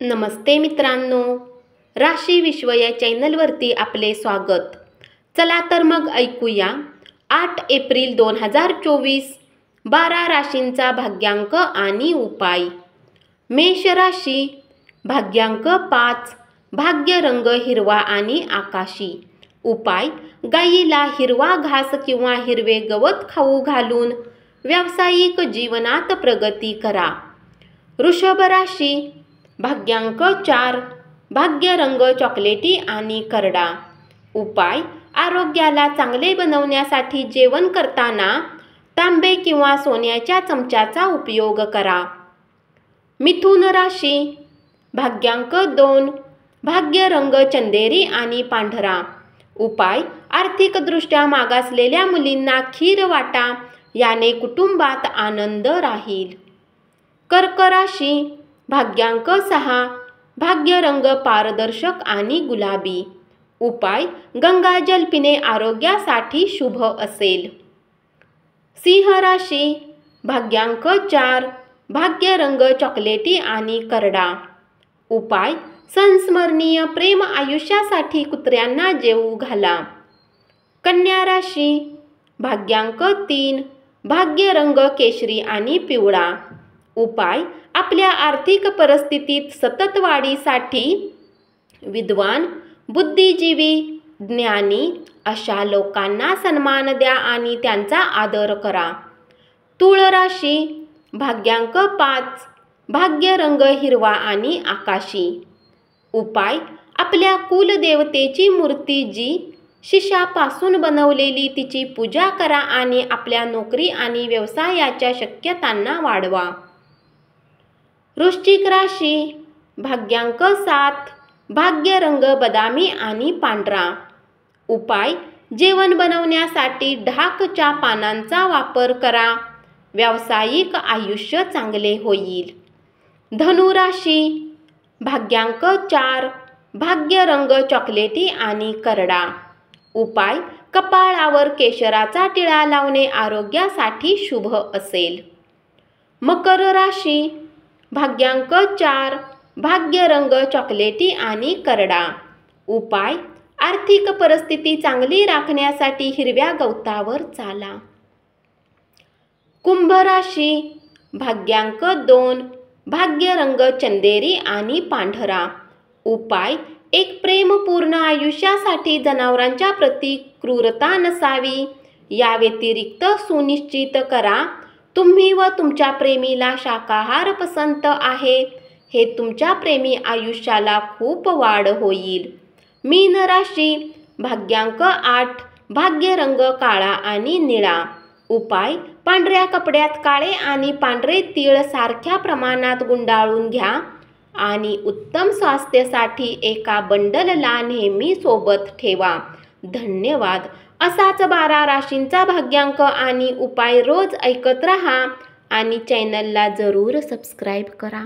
नमस्ते मित्रांनो, राशी विश्व या चॅनलवरती आपले स्वागत। चला तर मग ऐकूया 8 एप्रिल 2024 12 राशींचा भाग्यांक आणि उपाय। मेष राशी, भाग्यांक 5, भाग्य रंग हिरवा आणि आकाशी। उपाय, गायीला हिरवा घास किंवा हिरवे गवत खाऊ घालून व्यावसायिक जीवनात प्रगती करा। वृषभ राशी, भाग्यांक 4, भाग्य रंग चॉकलेटी आणि करडा। उपाय, आरोग्याला चांगले बनवण्यासाठी जेवण करताना तांबे किंवा सोन्याच्या चमच्याचा उपयोग करा। मिथुन राशी, भाग्यांक 2, भाग्य रंग चंदेरी आणि पांढरा। उपाय, आर्थिकदृष्ट्या मागासलेल्या मुलींना खीर वाटा, याने कुटुंबात आनंद राहील। कर्क राशी, भाग्यांक 6, भाग्य रंग पारदर्शक आणि गुलाबी। उपाय, गंगाजल पिणे आरोग्यासाठी शुभ असेल। सिंह राशी, भाग्यांक 4, भाग्य रंग चॉकलेटी आणि करडा। उपाय, संस्मरणीय प्रेम आयुष्यासाठी कुत्र्यांना जेवू घाला। कन्या राशी, भाग्यांक 3, भाग्य रंग केशरी आणि पिवळा। उपाय, आपल्या आर्थिक परिस्थितीत सतत वाढीसाठी विद्वान, बुद्धिजीवी, ज्ञानी अशा लोकांना सन्मान द्या आणि त्यांचा आदर करा। तुळ राशी, भाग्यांक 5, भाग्य रंग हिरवा आणि आकाशी। उपाय, आपल्या कुलदेवतेची मूर्ती जी शिशापासून बनवलेली तिची पूजा करा आणि आपल्या नोकरी आणि व्यवसायाच्या शक्यतांना वाढवा। वृश्चिक राशी, भाग्यांक 7, भाग्य रंग बदामी आणि पांढरा। उपाय, जेवण बनवण्यासाठी ढाकच्या पानांचा वापर करा, व्यावसायिक आयुष्य चांगले होईल। धनु राशी, भाग्यांक 4, भाग्य रंग चॉकलेटी आणि करडा। उपाय, कपाळावर केशराचा टिळा लावणे आरोग्यासाठी शुभ असेल। मकर राशी, भाग्यांक 4, भाग्य रंग चॉकलेटी आणि करडा। उपाय, आर्थिक परिस्थिती चांगली राखण्यासाठी हिरव्या गवतावर चाला। कुंभ राशी, भाग्यांक 2, भाग्य रंग चंदेरी आणि पांढरा। उपाय, एक प्रेमपूर्ण आयुष्यासाठी जनावरांच्या प्रती क्रूरता नसावी, या व्यतिरिक्त सुनिश्चित करा तुम्ही व तुमच्या प्रेमीला शाकाहार पसंत आहे, हे तुमच्या प्रेमी आयुष्याला खूप वाढ होईल। मीन राशी, भाग्यांक 8, भाग्य रंग काळा आणि निळा। उपाय, पांढऱ्या कपड्यात काळे आणि पांढरे तीळ सारख्या प्रमाणात गुंडाळून घ्या आणि उत्तम स्वास्थ्यासाठी एका बंडलला नेहमी सोबत ठेवा। धन्यवाद। असाच 12 राशींचा भाग्यांक आणि उपाय रोज ऐकत रहा आणि चॅनलला जरूर सबस्क्राईब करा।